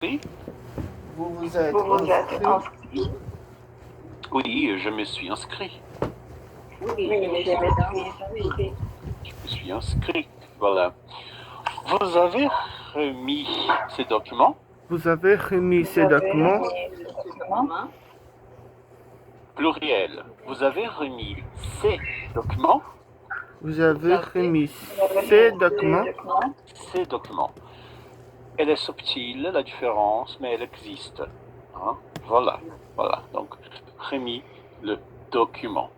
inscrit? Vous vous êtes Vous vous êtes inscrit? inscrit? Oui, je me suis inscrit. Oui, je me suis inscrit. Je me suis inscrit. Voilà. Vous avez remis ces documents? Vous avez remis ces documents? Pluriel. Vous avez remis ces documents? Vous avez remis ces documents? Ces documents. Elle est subtile, la différence, mais elle existe. Hein? Voilà. Voilà. Donc, remis le document.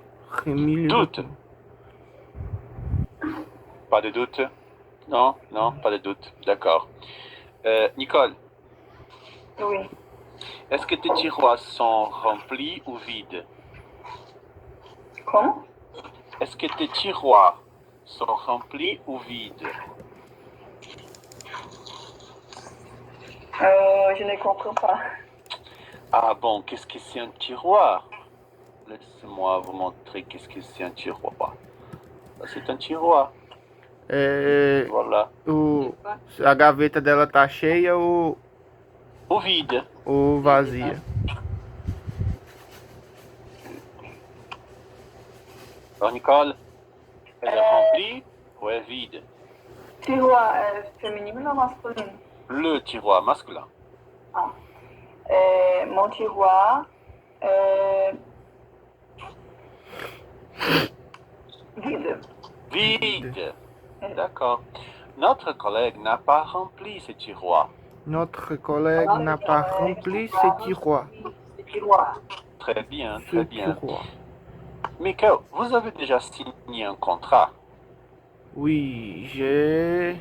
Remis le Doute? document. Pas de doute? Non, non, pas de doute. D'accord. Nicole, Oui. est-ce que tes tiroirs sont remplis ou vides? Comment? Est-ce que tes tiroirs sont remplis ou vides? Je ne comprends pas. Ah bon, qu'est-ce que c'est un tiroir? Laissez-moi vous montrer qu'est-ce que c'est un tiroir. C'est un tiroir. Voilà. A gaveta dela tá cheia ou vide? Ou vazia? Alors Nicole, elle est remplie ou elle est vide? Tiroir féminin ou masculin? Le tiroir masculin. Ah. Mon tiroir vide. Vide. D'accord. Notre collègue n'a pas rempli ses tiroirs. Notre collègue n'a pas rempli ses tiroirs. Très bien, très bien. Michael, vous avez déjà signé un contrat? Oui, j'ai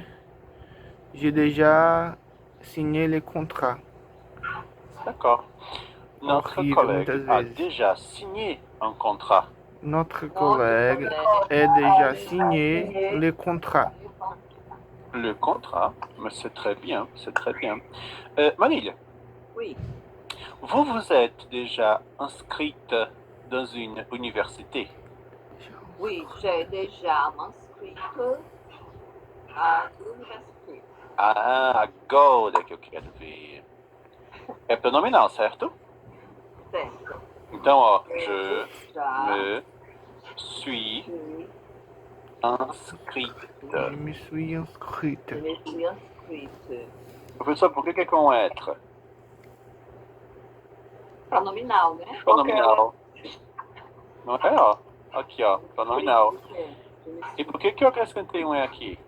déjà signé les contrats. D'accord. Notre collègue a déjà signé un contrat. Notre collègue a déjà signé les contrats. Le contrat, mais c'est très bien, c'est très bien. Manille? Oui. Vous vous êtes déjà inscrite dans une université? Oui, j'ai déjà inscrite à l'université. Ah, agora que eu quero ver. É pronominal, certo? Certo. Então, ó, je me suis inscrite. Je me suis inscrite. Je me suis inscrite. Professor, por que é com être? Pronominal, né? Pronominal. Não é, ó. Aqui, ó. Pronominal. E por que eu acrescentei um E aqui?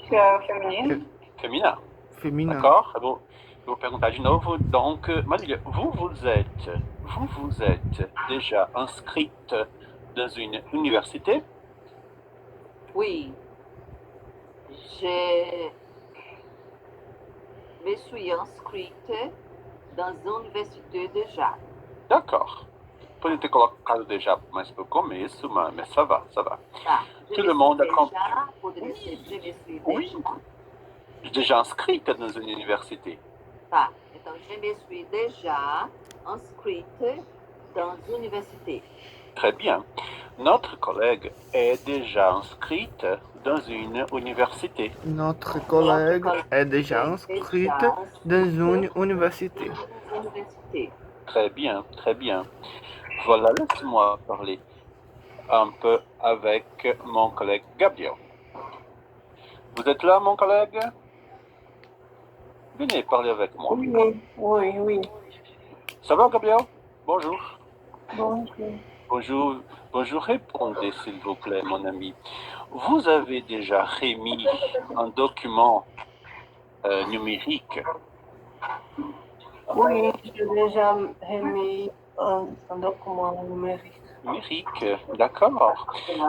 Feminino. Féminin. Féminin. D'accord? Je vou perguntar de novo. Donc, Marília, vous vous êtes déjà inscrite dans une université? Oui. Je me suis inscrite dans une université déjà. D'accord. Podia ter colocado déjà mais para o começo, mas ça va, ça va. Tá. Tout le monde a compris. Poderia ser je me suis Oui. Déjà inscrite dans une université. Tá. Então, je me suis déjà inscrite dans une université. Très bien. Notre collègue est déjà inscrite dans une université. Notre collègue est déjà inscrite dans une université. Très bien, très bien. Voilà, laisse-moi parler un peu avec mon collègue Gabriel. Vous êtes là, mon collègue? Venez parler avec moi. Oui. Ça va, Gabriel? Bonjour. Bonjour. Bonjour, répondez s'il vous plaît, mon ami. Vous avez déjà remis un document numérique? Oui, j'ai déjà remis un document numérique. Numérique, d'accord.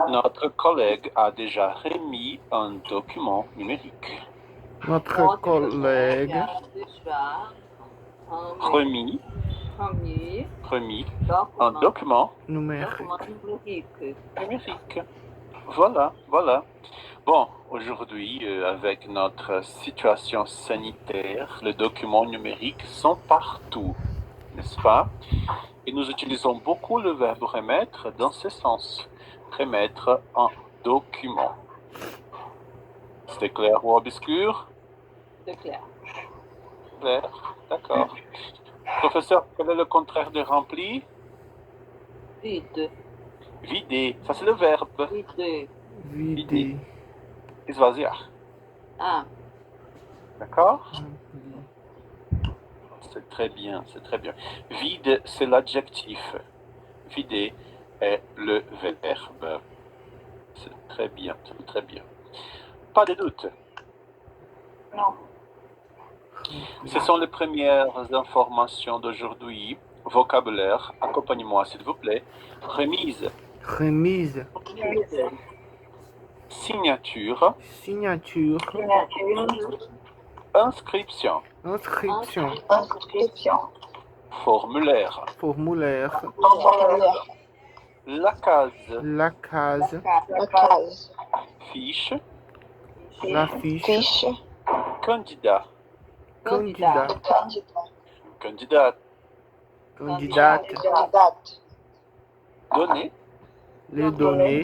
Notre collègue a déjà remis un document numérique. Notre collègue a déjà remis un document numérique. numérique. Voilà, voilà. Bon, aujourd'hui, avec notre situation sanitaire, les documents numériques sont partout, n'est-ce pas? Et nous utilisons beaucoup le verbe remettre dans ce sens. Remettre un document. C'est clair ou obscur? Vide clair. Vert. D'accord. Professeur, quel est le contraire de rempli? Vide. Vider. Ça, c'est le verbe. Vide. Vider. Esvaziar. Ah, D'accord? Remplir. C'est très bien, c'est très bien. Vide, c'est l'adjectif. Vider est le verbe. C'est très bien, c'est très bien. Pas de doute. non. Ce sont les premières informations d'aujourd'hui. Vocabulaire, accompagnez-moi s'il vous plaît. Remise, Remise. signature, Signature. inscription, Inscription. formulaire, Formulaire. la case, La case. fiche, La fiche. candidat, Candidat. candidate, Candidate. données, Les données.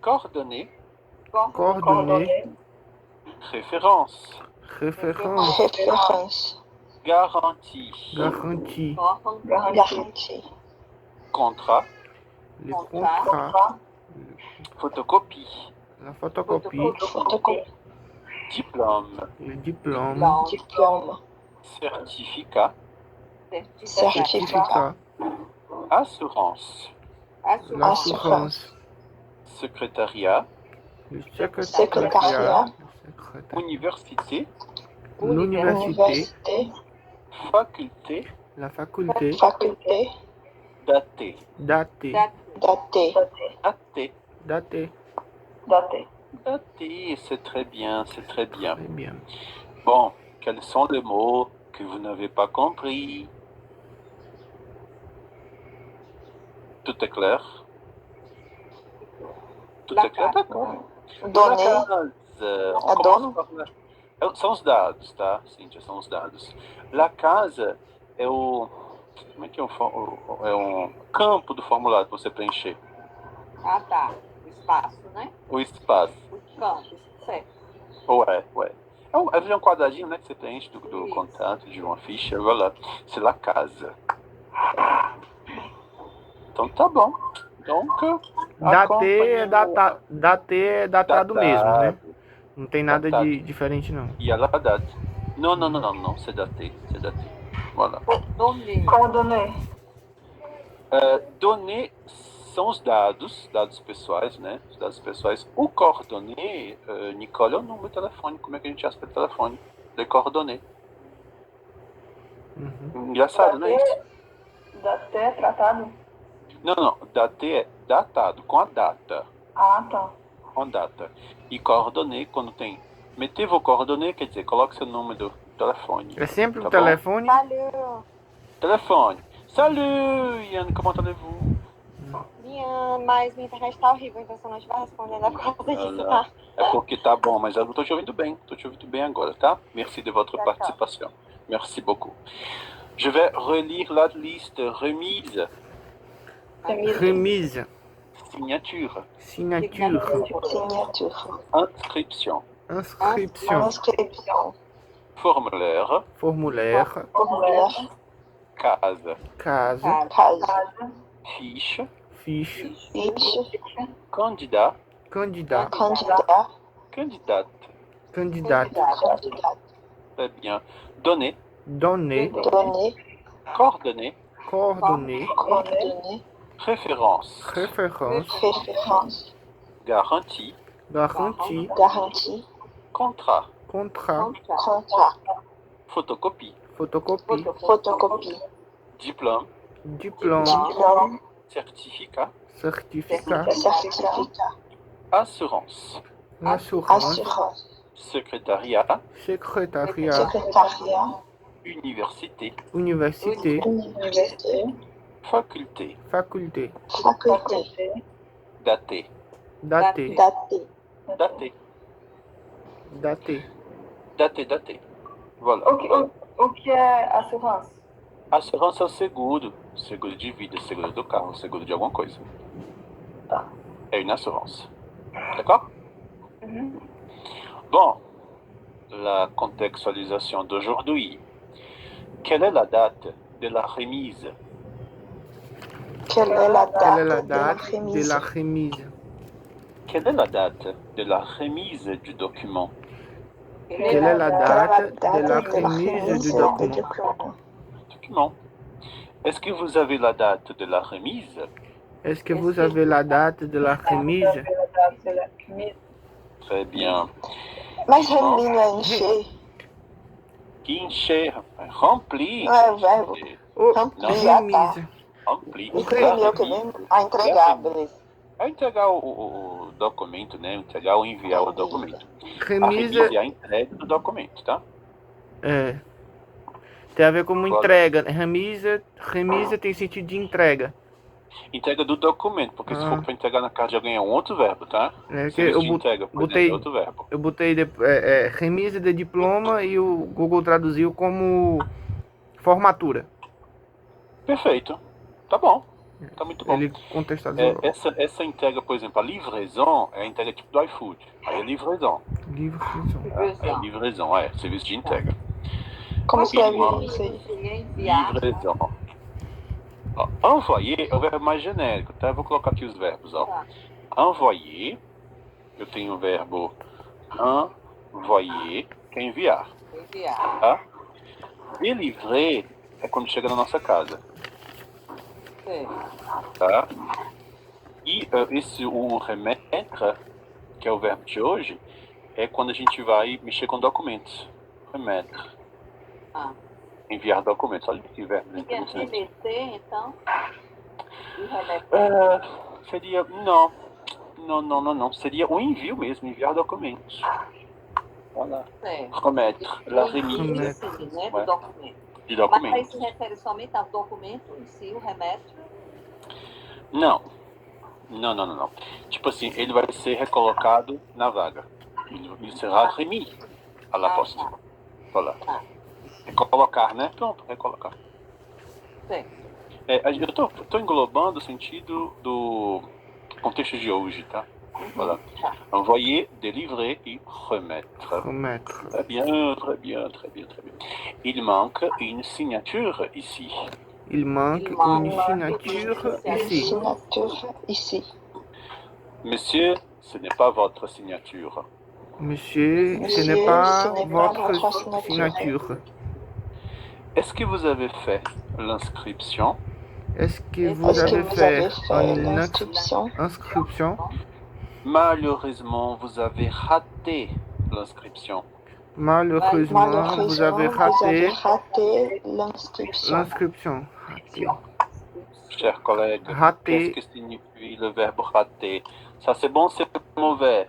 coordonnées, Coordonnées. référence, Référence. garantie, Garantie. contrat, Les contrats. photocopie, La photocopie. diplôme, Le diplôme. certificat, Certificat. assurance, L'assurance. secrétariat, Le secrétariat. université, L'université. faculté, La faculté. daté, Daté. daté, Daté. daté, c'est très bien, c'est très bien. Très bien. Bon, quels sont les mots que vous n'avez pas compris? Tout est clair? Tout é claro? Donner. Começa par lá. São os dados, tá, Cíntia? São os dados. La casa é o... Como é que é é um campo do formulário para você preencher. Ah, tá. O espaço, né? O espaço. O campo, certo. Ouais. É um quadradinho, né, que você preenche do contato de uma ficha. Voilà. C'est la casa. Então tá bom. Donc, Datê é datado mesmo, né? Não tem nada de diferente, não. E a la date. Non, c'est daté. C'est daté. Voilà. Donner. Données são os dados pessoais, né? Os dados pessoais. O coordonnées, Nicole, é o número de telefone. Como é que a gente acha pelo telefone? Les coordonnées. Engraçado, não é isso? Daté é tratado? Não. Daté é datado, com a data. Ah, tá. Com data. E coordonnées, quando tem... Mettez vos coordonnées, quer dizer, coloque seu número do telefone. É sempre Tá o telefone? Telefone. Salut, Ian, comment allez-vous? Bien, mas minha internet tá horrível, então se eu não estiver respondendo é por causa disso, tá? É porque tá bom, mas eu tô te ouvindo bem. Tô te ouvindo bem agora, tá? Merci de votre participation. Merci beaucoup. Je vais relire la liste. Remise, Remise. signature, Signature. inscription, Inscription. formulaire, Formulaire. case, Case. fiche, Fiche. candidat, Candidat. candidate. Candidate. Très bien. Données, Données. coordonnées, Coordonnées. référence, Référence. garantie, Garantie. contrat, Contrat. photocopie, Photocopie. diplôme, Diplôme. certificat, Certificat. assurance, Assurance. secrétariat, Secrétariat. université, Université. faculté, Faculté. daté, Daté. daté. Voilà. O que é assurance? Assurance é o seguro. Seguro de vida, seguro do carro, seguro de alguma coisa. Tá. É une assurance. D'accord? Bon. la contextualisation d'aujourd'hui. Quelle est la date de la remise? Quelle est la Quelle est la date de la date de remise? la remise? Quelle est la date de la remise du document? Quelle est la Quelle est la date de la date de la remise remise du du document? document? Document. Est-ce que vous avez la date de la remise? Est-ce que vous avez la date de la remise? Très bien. Mas remis não é encher? Encher, remplir. Não é o verbo? Oh, Remplir, remise. Remplir. Imprimir o que mesmo? Ah, entregar, beleza. É entregar o documento, né? Entregar ou enviar o documento. A Remise remise é a entrega do documento, tá? é. Tem a ver como entrega. Remise tem sentido de entrega. Entrega do documento, porque se for para entregar na casa de alguém é um outro verbo, tá? É que Serviço eu de entrega, por exemplo, é outro verbo. Eu botei remise de diploma e o Google traduziu como formatura. Perfeito. Tá bom. Tá muito bom. Ele contextualizou. Essa entrega, por exemplo, a livraison é a entrega tipo do iFood. Aí é livraison. É livraison, serviço de entrega. Como escreve isso aí? Livraison. Ó, envoyer é o verbo mais genérico, tá? Eu vou colocar aqui os verbos, ó. Envoyer, eu tenho o verbo envoyer, que é enviar. Tá? Délivrer é quando chega na nossa casa. Tá? E o remettre, que é o verbo de hoje, é quando a gente vai mexer com documentos. Remettre. Enviar documentos. Olha que verbo interessante. Remeter, então? E remeter? Seria... Não. Seria o envio mesmo, enviar documentos. Olha lá. Remettre. La remise. Né, do documento. De Mas documentos. aí se refere somente ao documento em si, o remédio? Não. Tipo assim, ele vai ser recolocado na vaga. Ele será remis à la poste. Voilà. Recolocar, né? Pronto, recolocar. Sim. Eu tô englobando o sentido do contexto de hoje, tá? Voilà. Envoyer, délivrer et remettre. Remettre. Très bien. Il manque une signature ici. Il manque une signature ici. Signature ici. Monsieur, ce n'est pas votre signature. Monsieur, ce n'est pas votre signature. Est-ce que vous avez fait l'inscription? Est-ce que vous avez fait une inscription? Malheureusement, vous avez raté l'inscription. Malheureusement, vous avez raté l'inscription. Chers collègues, Rater. qu'est-ce que signifie le verbe rater? Ça c'est bon, c'est mauvais?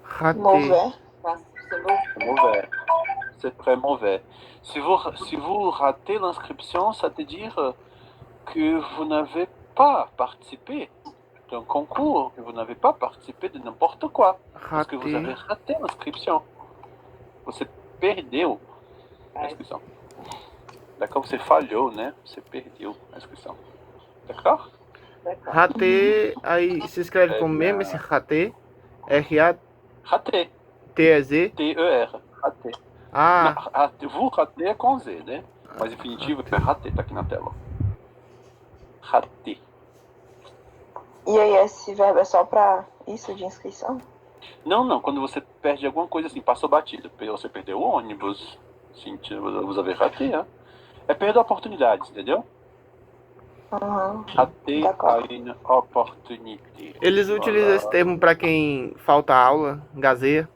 Raté. Mauvais. Mauvais. C'est très mauvais. Si vous ratez l'inscription, ça veut dire que vous n'avez pas participé d'un concours, que vous n'avez pas participé de n'importe quoi. Parce que vous avez raté l'inscription. Você perdeu a inscrição. D'accord? Você falhou, né? Você perdeu a inscrição. D'accord? Raté, aí se escreve como mesmo esse raté? R-A-T-E-Z? Raté. T-E-R. Raté. Ah. Vous raté é com Z, né? Mas infinitivo é raté, tá aqui na tela. Raté. E aí esse verbo é só pra isso de inscrição? Não, quando você perde alguma coisa assim, passou batido. Você perdeu o ônibus, vous avez raté, né? É perder oportunidades, entendeu? Rater une opportunité. Eles utilizam esse termo para quem falta aula, gazeia?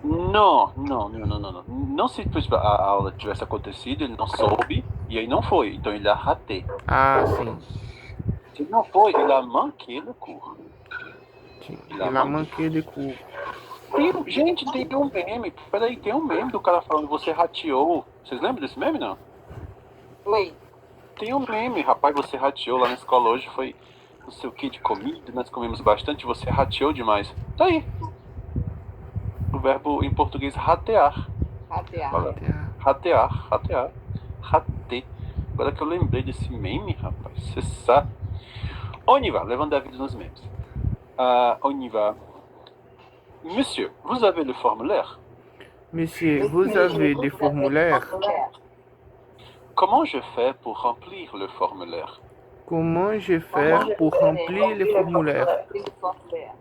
Não. Não se a aula tivesse acontecido, ele não soube, e aí não foi. Então ele a raté. Ah, sim. Se não foi, ele a manqué le cours. Il a manqué de cours. Gente, tem um meme. Peraí, tem um meme do cara falando você rateou. Vocês lembram desse meme, não? Oi. Tem um meme, rapaz, você rateou lá na escola hoje, foi não sei o que de comida, nós comemos bastante, você rateou demais. Tá aí. O verbo em português ratear. Ratear. Raté. Agora que eu lembrei desse meme, rapaz, você sabe. On y va, levando a vida nos memes. On y va. Monsieur, vous avez le formulaire. Monsieur, vous avez des formulaires? Comment je fais pour remplir le formulaire? Comment je fais pour remplir les formulaires? Le formulaire.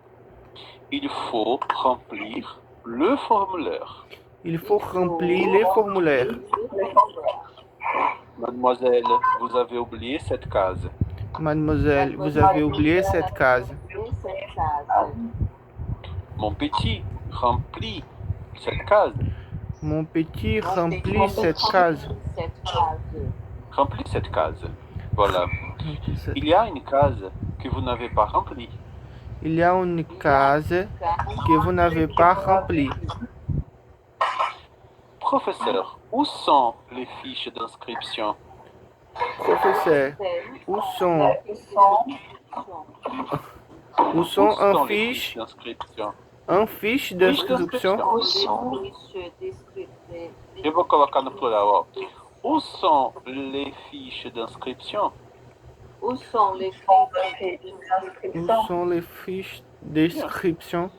Il faut remplir le formulaire. Il faut remplir les formulaires. Mademoiselle, vous avez oublié cette case. Mademoiselle, vous avez oublié cette case. Et cette case. Mon petit, remplis cette case. Mon petit remplit cette case. Cette case. Remplis cette case. Voilà. Il y a une case que vous n'avez pas remplie. Il y a une case que vous n'avez pas remplie. Professeur, où sont les fiches d'inscription? Professeur, où sont Où un les fiche d'inscription? fiche d'inscription? Fiche descriptive. Eu vou colocar no plural, ó. Où sont les fiches d'inscription? Où sont les Où sont les fiches d'inscription?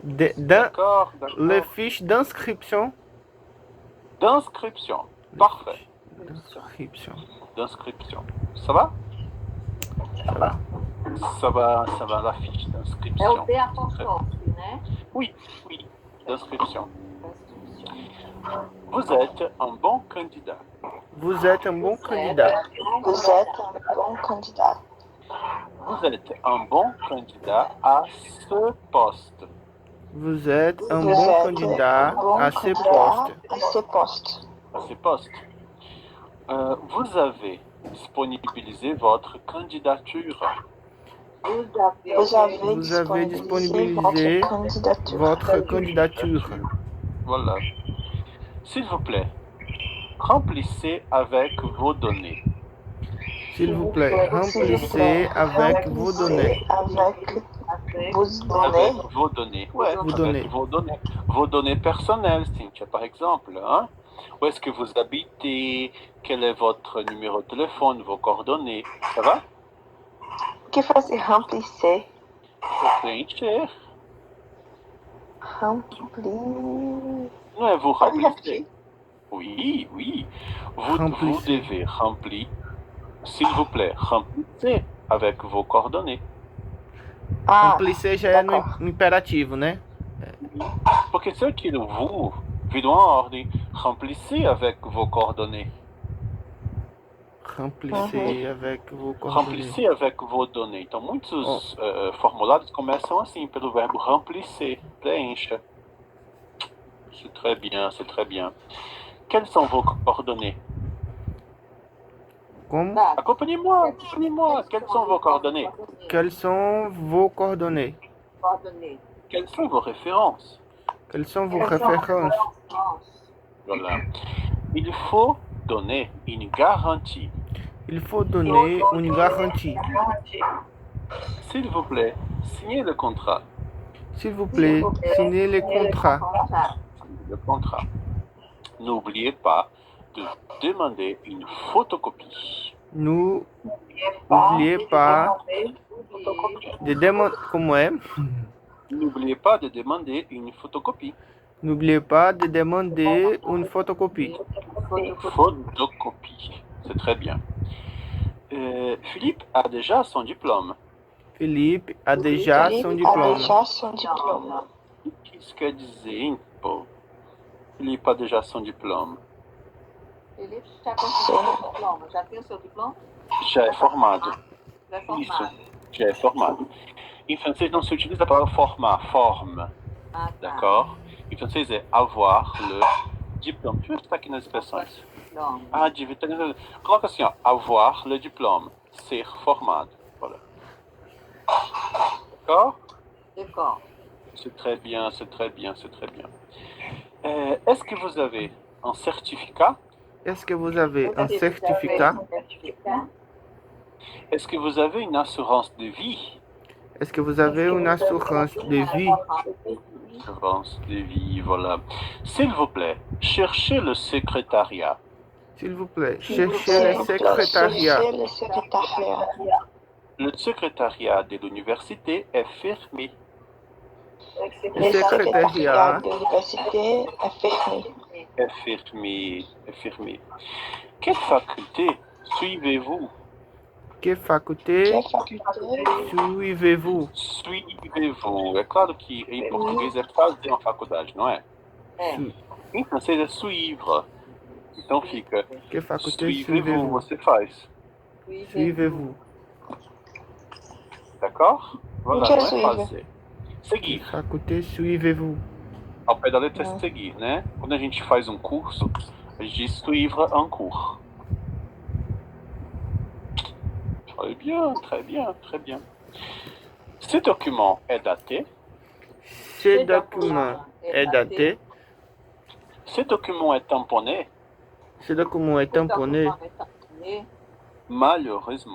D'accord, Les d'accord. fiches d'inscription? D'inscription. Parfait. D'inscription. D'inscription. Ça va? Ça va. Ça va, la fiche É o d'inscription. D apóstrofe, né? Oui, oui, d'inscription. Inscrição. Vous êtes un bon candidat. Vous êtes un bon candidat. Vous êtes un bon candidat. Vous êtes un bon candidat à ce poste. Vous êtes un Vous bon êtes candidat un bon à ce candidat poste. à ce poste. À ce poste. Vous avez disponibilisé votre candidature. Vous avez Vous avez disponibilisé disponibilisé votre candidature. votre candidature. Voilà. S'il vous plaît, remplissez avec vos données. S'il vous plaît, remplissez avec vos données. Avec vos données. Avec vos données. Ouais, Vos avec données. vos données. Vos données personnelles, Cynthia, par exemple. Hein? Où est-ce que vous habitez? Quel est votre numéro de téléphone? Vos coordonnées? Ça va? O que você remplissez? Preencher. Remplir. Não é vous Pode remplissez. repetir? Oui, oui. Vous Remplissez. devez remplir. S'il vous plaît, remplissez avec vos coordonnées. Ah, Remplissez já é d'accord. no imperativo, né? Porque se eu tiro vous, vira uma ordem. Remplissez avec vos coordonnées. Remplissez avec vos coordonnées. Remplissez avec vos données. Então, muitos formulários começam assim, pelo verbo remplissez, preencha. C'est très bien, c'est très bien. Quelles sont vos coordonnées? Como? Accompagnez-moi, accompagnez-moi. Quelles sont vos coordonnées? Quelles sont vos coordonnées? Coordonnées. Quelles sont vos références? Quelles sont vos références? Voilà. Il faut donner une garantie. Il faut donner une garantie. S'il vous plaît, signez le contrat. S'il vous plaît, signez les contrats. Le contrat. N'oubliez pas de demander une photocopie. N'oubliez pas de demander. Como é? N'oubliez pas de demander une photocopie. N'oubliez pas de demander une photocopie. Photocopie. C'est très bien. Philippe a déjà son diplôme. Philippe a déjà son Felipe diplôme. a déjà son diplôme. O que isso quer dizer, pô? Philippe a déjà son diplôme. Felipe já conseguiu o diploma. Já tem o seu diploma? Já é formado. Já é formado. Isso, já é formado. Em francês não se utiliza a palavra formar, forme, Ah, tá. d'accord? Em francês é avoir le diplôme. Deixa eu ver se está aqui nas expressões. Não. Ah, coloca assim, ó, avoir le diplôme, ser formado. Voilà. D'accord? D'accord. C'est très bien, c'est très bien, c'est très bien. Est-ce que vous avez un certificat? Est-ce que vous avez un certificat? Est-ce que vous avez une assurance de vie? Est-ce que vous avez une assurance de vie? Assurance de vie, voilà. S'il vous plaît, cherchez le secrétariat. S'il vous plaît, cherchez le secrétariat. Cherchez le secrétariat. Le secrétariat de l'université est fermé. Le Le secrétariat de l'université est fermé. est fermé. Quelle faculté suivez-vous? Que faculdade Quelle faculté suivez-vous? Suivez-vous. É claro que em português é fazer uma faculdade, não é? Su- Em francês é suivre. Então fica Que faculdade suivez-vous, suivez-vous? você faz. Suivez-vous. D'accord? Voilà, O que é não é suivre? fazer. Que Seguir. faculdade suivez-vous? Ao pé da letra é Ah. seguir, né? Quando a gente faz um curso, a gente diz suivre un cours. Très bien, très bien, très bien. Ce document est daté. Ce document est daté. Ce document est tamponné. Ce document est tamponné. Malheureusement.